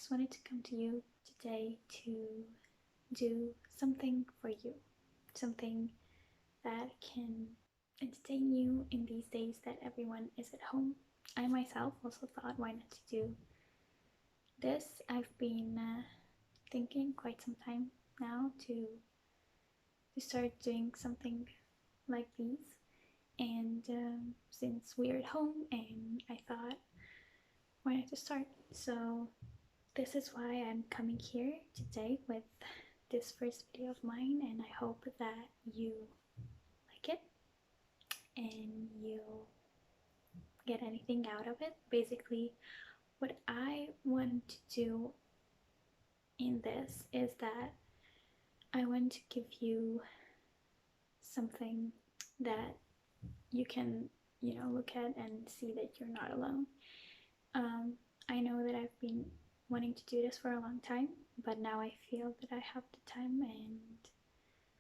just wanted to come to you today to do something for you, something that can entertain you in these days that everyone is at home. I myself also thought, why not to do this? I've been thinking quite some time now to start doing something like these, and since we're at home, and I thought, why not to start? So this is why I'm coming here today with this first video of mine, and I hope that you like it and you'll get anything out of it. Basically, what I want to do in this is that I want to give you something that you can, look at and see that you're not alone. I know that I've been wanting to do this for a long time, but now I feel that I have the time and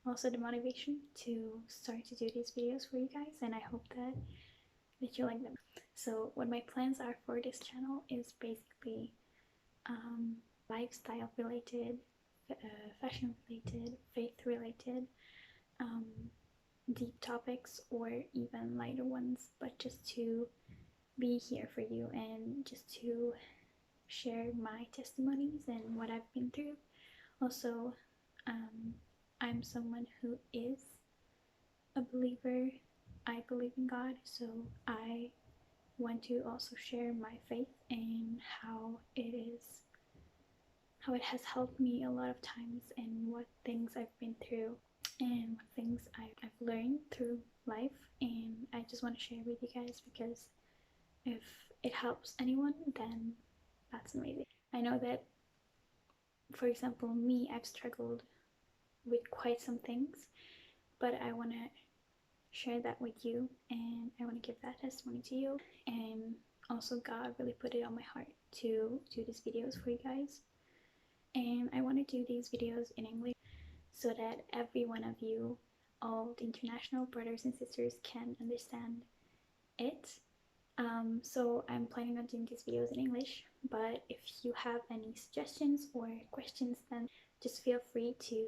also the motivation to start to do these videos for you guys, and I hope that you like them. So what my plans are for this channel is basically lifestyle related, fashion related, faith related, um, deep topics, or even lighter ones, but just to be here for you and just to share my testimonies and what I've been through. Also, I'm someone who is a believer. I believe in God, so I want to also share my faith and how it has helped me a lot of times, and what things I've been through and what things I've learned through life. And I just want to share with you guys, because if it helps anyone, then that's amazing. I know that, for example, me, I've struggled with quite some things, but I want to share that with you, and I want to give that testimony to you. And also, God really put it on my heart to do these videos for you guys, and I want to do these videos in English so that every one of you, all the international brothers and sisters, can understand it. So I'm planning on doing these videos in English, but if you have any suggestions or questions, then just feel free to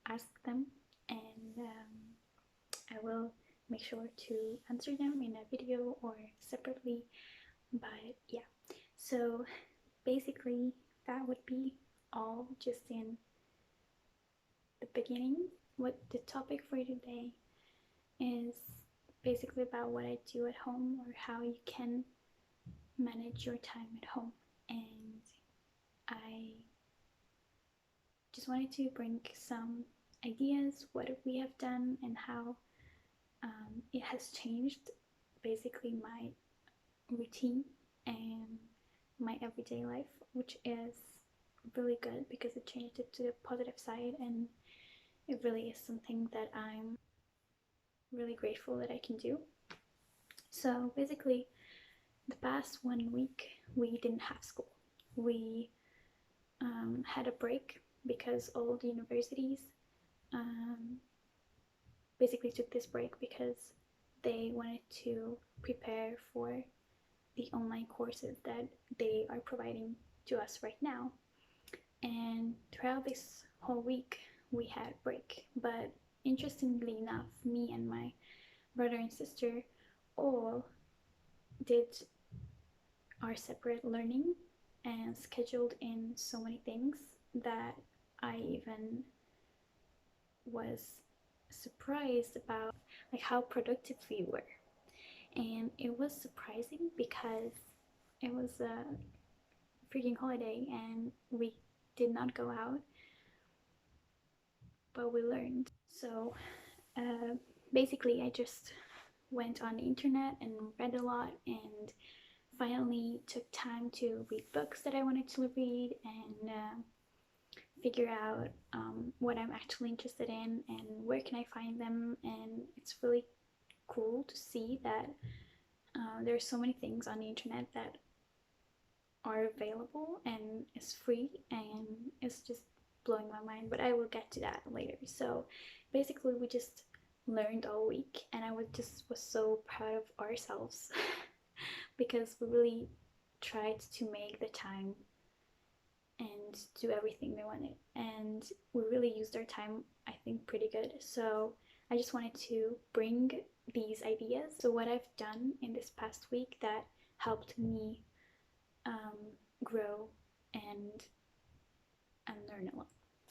ask them, and I will make sure to answer them in a video or separately. But yeah, so basically that would be all just in the beginning. What the topic for today is basically about what I do at home, or how you can manage your time at home. And I just wanted to bring some ideas, what we have done, and how it has changed basically my routine and my everyday life, which is really good because it changed it to the positive side, and it really is something that I'm really grateful that I can do. So basically, the past 1 week we didn't have school. We had a break because all the universities basically took this break because they wanted to prepare for the online courses that they are providing to us right now. And throughout this whole week we had a break, but interestingly enough, me and my brother and sister all did our separate learning and scheduled in so many things that I even was surprised about, like, how productive we were. And it was surprising because it was a freaking holiday and we did not go out, but we learned. So basically I just went on the internet and read a lot, and finally took time to read books that I wanted to read, and figure out what I'm actually interested in and where can I find them. And it's really cool to see that there's so many things on the internet that are available and is free, and it's just blowing my mind, but I will get to that later. So basically we just learned all week, and I was so proud of ourselves because we really tried to make the time and do everything they wanted. And we really used our time, I think, pretty good. So I just wanted to bring these ideas. So, what I've done in this past week that helped me um, grow and learn a lot.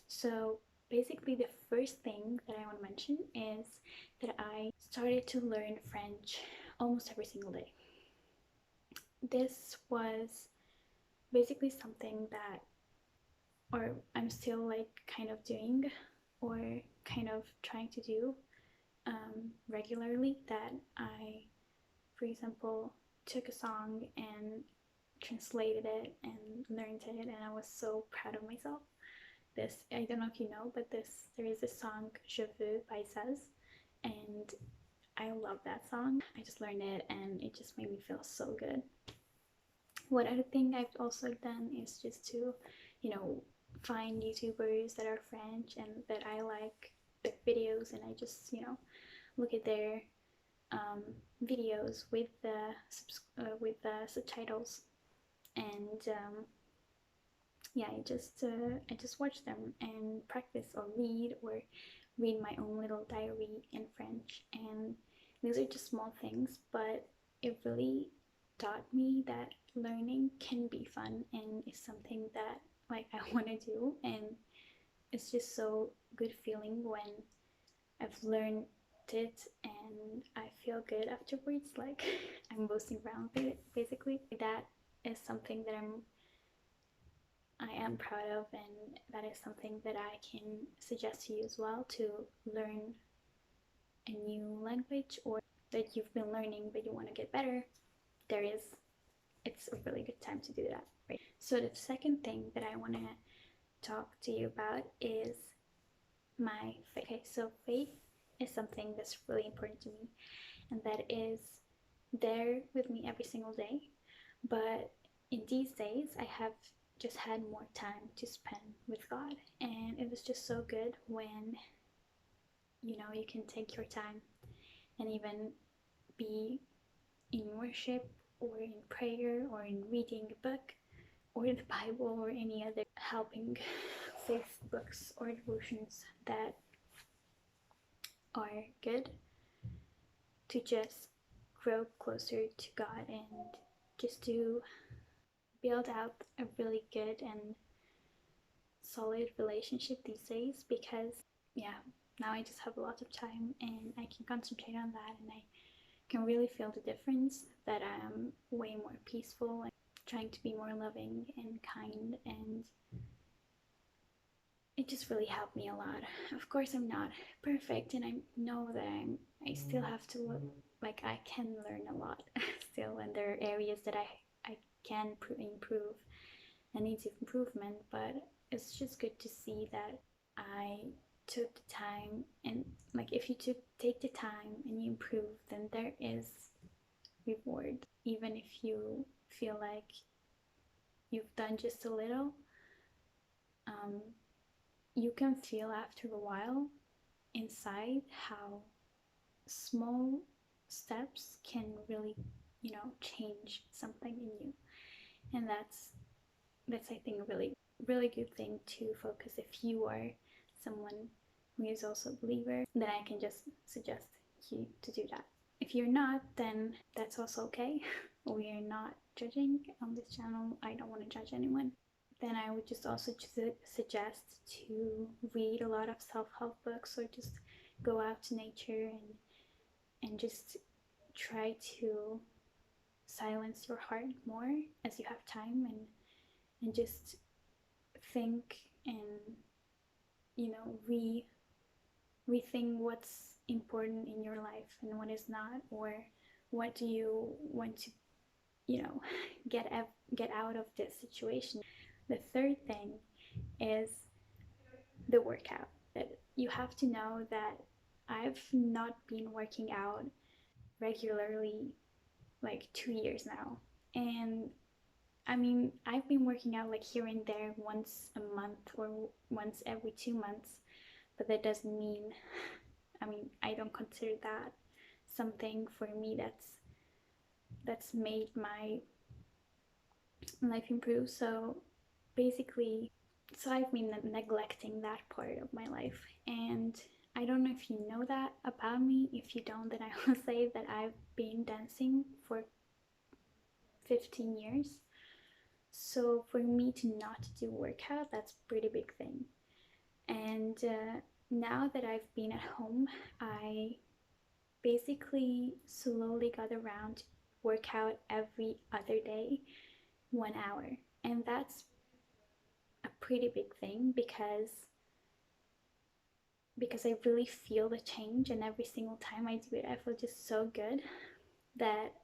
So, basically, the first thing that I want to mention is that I started to learn French almost every single day. This was basically something that, or I'm still like kind of doing, or kind of trying to do regularly. That I, for example, took a song and translated it and learned it, and I was so proud of myself. This, I don't know if you know, but there is a song Je veux by Says, and I love that song. I just learned it and it just made me feel so good. What other thing I've also done is just to, you know, find YouTubers that are French and that I like their videos, and I just, look at their um, videos with the subtitles, and yeah, I just watch them and practice or read my own little diary in French. And these are just small things, but it really taught me that learning can be fun and is something that like I want to do. And it's just so good feeling when I've learned it and I feel good afterwards. Like I'm boasting around with it basically. That is something that I am proud of, and that is something that I can suggest to you as well, to learn a new language, or that you've been learning but you want to get better. There is, it's a really good time to do that, right? So the second thing that I want to talk to you about is my faith. Okay, so faith is something that's really important to me, and that is there with me every single day. But in these days, I have just had more time to spend with God, and it was just so good when you can take your time and even be in worship or in prayer or in reading a book or the Bible or any other helping faith books or devotions that are good, to just grow closer to God and just to build out a really good and solid relationship these days. Because yeah, now I just have a lot of time and I can concentrate on that, and I can really feel the difference, that I'm way more peaceful and trying to be more loving and kind, and it just really helped me a lot. Of course, I'm not perfect, and I know that I still have to look like I can learn a lot still, and there are areas that I can improve and needs improvement. But it's just good to see that I took the time, and like if you take the time and you improve, then there is reward, even if you feel like you've done just a little. um, you can feel after a while inside how small steps can really change something in you. And that's I think a really good thing to focus. If you are someone who is also a believer, then I can just suggest you to do that. If you're not, then that's also okay. We are not judging on this channel. I don't want to judge anyone. Then I would just also suggest to read a lot of self-help books, or just go out to nature and just try to silence your heart more as you have time, and just think and rethink what's important in your life and what is not, or what do you want to you know get out of this situation. The third thing is the workout. That you have to know that I've not been working out regularly like 2 years now. And I mean, I've been working out like here and there once a month or once every 2 months, but that doesn't mean, I mean, I don't consider that something for me that's made my life improve. So basically, so I've been neglecting that part of my life. And I don't know if you know that about me. If you don't, then I will say that I've been dancing for 15 years. So for me to not do workout, that's a pretty big thing. And now that I've been at home, I basically slowly got around to work out every other day, 1 hour. And that's a pretty big thing because I really feel the change, and every single time I do it I feel just so good that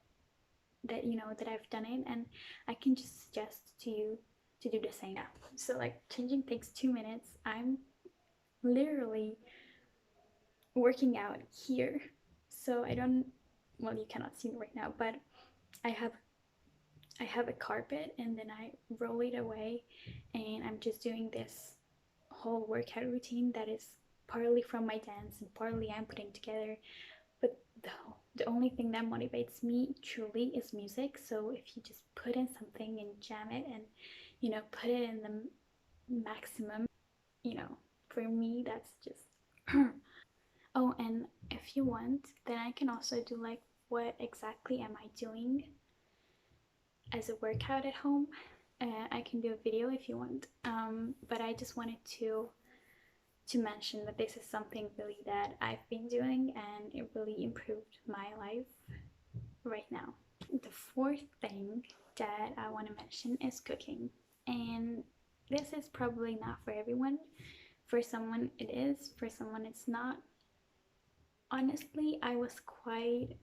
that I've done it, and I can just suggest to you to do the same. Yeah. So like changing takes 2 minutes. I'm literally working out here. So I don't, well, you cannot see me right now, but I have I have a carpet and then I roll it away, and I'm just doing this whole workout routine that is partly from my dance and partly I'm putting together. But the only thing that motivates me truly is music. So if you just put in something and jam it and put it in the maximum, you know, for me that's just oh, and if you want, then I can also do like what exactly am I doing as a workout at home. I can do a video if you want, but I just wanted to mention that this is something really that I've been doing and it really improved my life right now. The fourth thing that I want to mention is cooking, and this is probably not for everyone. For someone it is, for someone it's not. Honestly, I was quite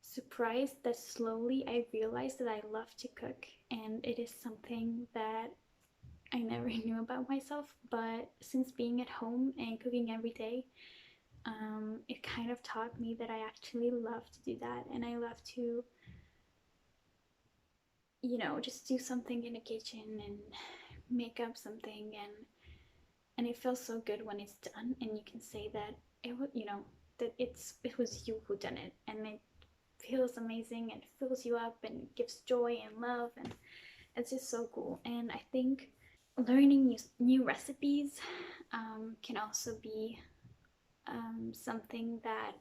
surprised that slowly I realized that I love to cook, and it is something that I never knew about myself. But since being at home and cooking every day, it kind of taught me that I actually love to do that, and I love to, just do something in the kitchen and make up something, and it feels so good when it's done, and you can say that it was, that it was you who done it, and it feels amazing and fills you up and gives joy and love, and it's just so cool. And I think learning new recipes can also be something that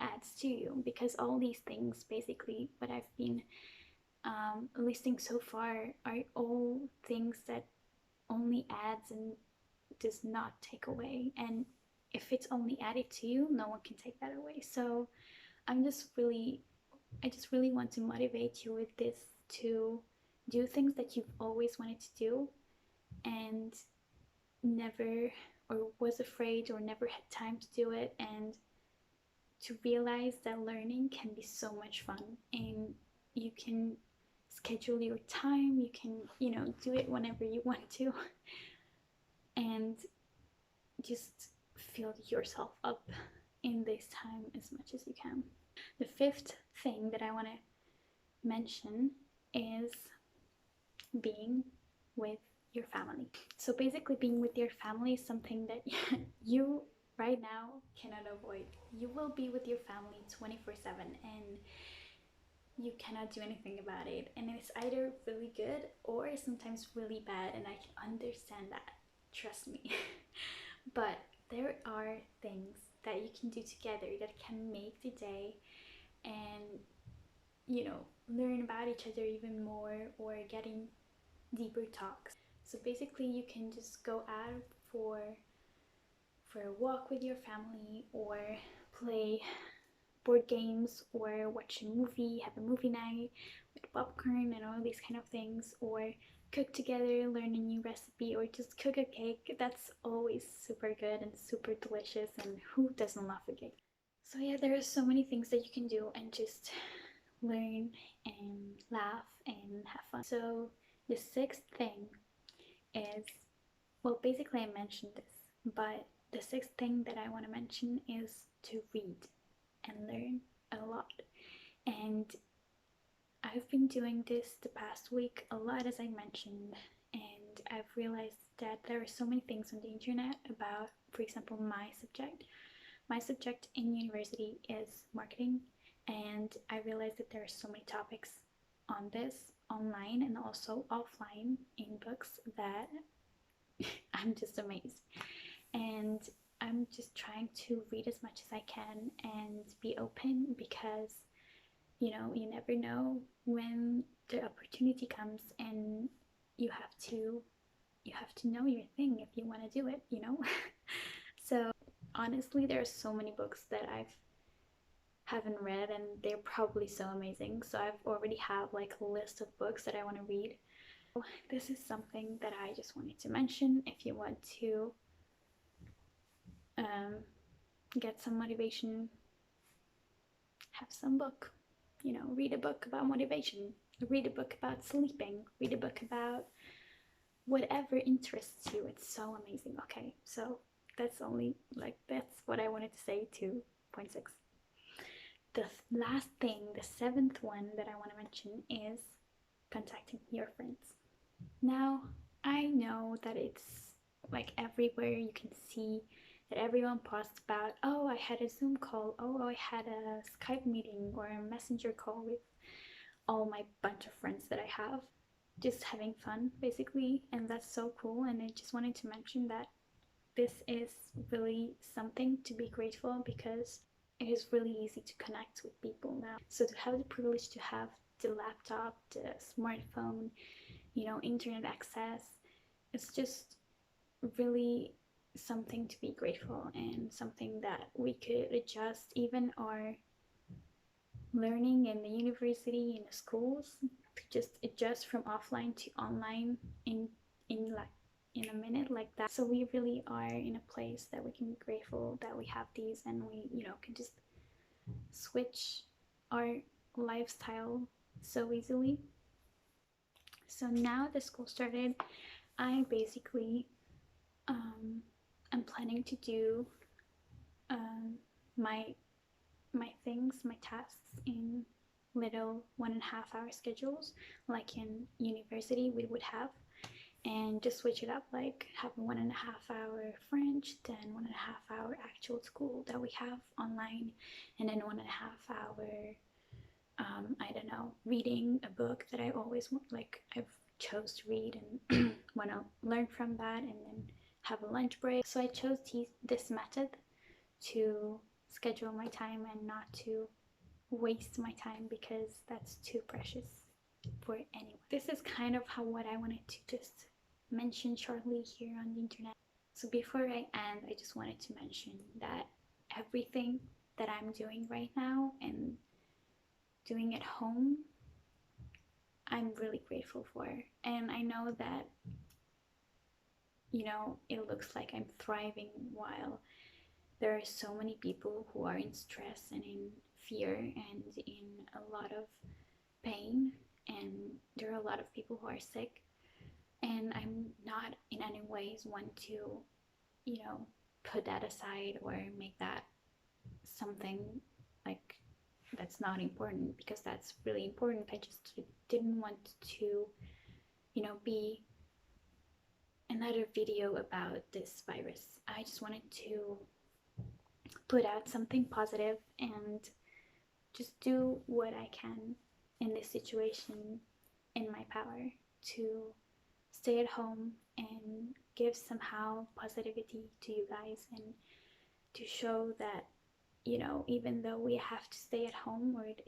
adds to you, because all these things, basically what I've been listing so far, are all things that only adds and does not take away. And if it's only added to you, no one can take that away. So I'm just really I just really want to motivate you with this, to do things that you've always wanted to do and never, or was afraid or never had time to do it, and to realize that learning can be so much fun, and you can schedule your time, you can, do it whenever you want to, and just fill yourself up in this time as much as you can. The fifth thing that I want to mention is being with your family. So basically, being with your family is something that you right now cannot avoid. You will be with your family 24/7, and you cannot do anything about it. And it's either really good or sometimes really bad, and I can understand that. Trust me. But there are things that you can do together that can make the day, and learn about each other even more, or getting deeper talks. So basically, you can just go out for a walk with your family, or play board games, or watch a movie, have a movie night with popcorn and all these kind of things, or cook together, learn a new recipe, or just cook a cake. That's always super good and super delicious, and who doesn't love a cake? So yeah, there are so many things that you can do and just learn and laugh and have fun. So the sixth thing is, well, basically I mentioned this, but the sixth thing that I want to mention is to read and learn a lot. And I've been doing this the past week a lot, as I mentioned, and I've realized that there are so many things on the internet about, for example, my subject. My subject in university is marketing, and I realized that there are so many topics on this online and also offline in books that I'm just amazed. And I'm just trying to read as much as I can and be open because you never know when the opportunity comes, and you have to know your thing if you want to do it. So honestly, there are so many books that I've haven't read and they're probably so amazing. So I've already have like a list of books that I want to read. This is something that I just wanted to mention. If you want to um, get some motivation, have some book. Read a book about motivation, read a book about sleeping, read a book about whatever interests you. It's so amazing. Okay, so that's what I wanted to say to point 6. The last thing, the seventh one that I want to mention is contacting your friends. Now, I know that it's like everywhere you can see that everyone posts about, oh, I had a Zoom call, oh, I had a Skype meeting or a Messenger call with all my bunch of friends that I have, just having fun basically, and that's so cool. And I just wanted to mention that this is really something to be grateful because it is really easy to connect with people now. So to have the privilege to have the laptop, the smartphone, internet access, it's just really something to be grateful and something that we could adjust even our learning in the university, in the schools, to just adjust from offline to online in like in a minute like that. So we really are in a place that we can be grateful that we have these, and we can just switch our lifestyle so easily. So now the school started, I basically am planning to do my things, my tasks in little 1.5 hour schedules, like in university we would have, and just switch it up, like have a 1.5 hour French, then 1.5 hour actual school that we have online, and then 1.5 hour I don't know, reading a book that I always I've chose to read and want to learn from that, and then have a lunch break. So I chose this method to schedule my time and not to waste my time because that's too precious for anyone. This is kind of what I wanted to just mention shortly here on the internet. So before I end, I just wanted to mention that everything that I'm doing right now and doing at home, I'm really grateful for. And I know that it looks like I'm thriving while there are so many people who are in stress and in fear and in a lot of pain, and there are a lot of people who are sick, and I'm not in any ways want to put that aside or make that something like that's not important, because that's really important. I just didn't want to be another video about this virus. I just wanted to put out something positive and just do what I can in this situation in my power to stay at home and give somehow positivity to you guys, and to show that even though we have to stay at home, or it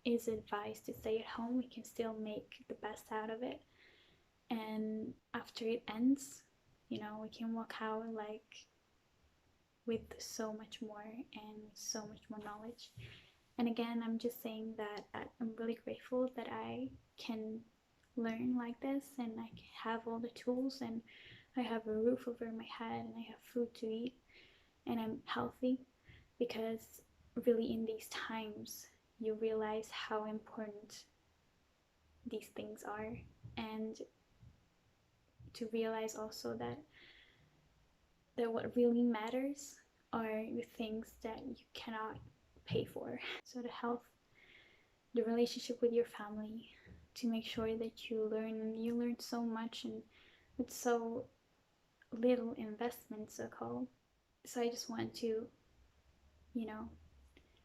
is advised to stay at home, we can still make the best out of it. And after it ends, we can walk out like with so much more and so much more knowledge. And again, I'm just saying that I'm really grateful that I can learn like this, and I have all the tools, and I have a roof over my head, and I have food to eat, and I'm healthy, because really in these times you realize how important these things are, and to realize also that what really matters are the things that you cannot pay for. So the health, the relationship with your family, to make sure that you learn so much and with so little investment, so called. So I just want to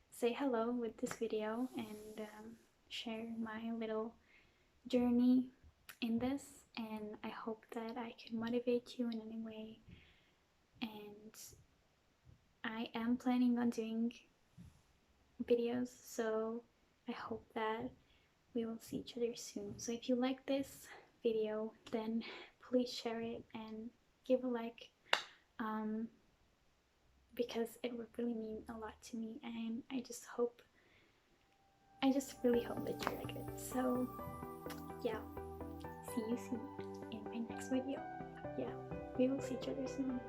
say hello with this video and share my little journey in this, and I hope that I can motivate you in any way. And I am planning on doing videos, so I hope that we will see each other soon. So if you like this video, then please share it and give a like, because it would really mean a lot to me, and I just really hope that you like it. So yeah, see you soon in my next video. Yeah, we will see each other soon.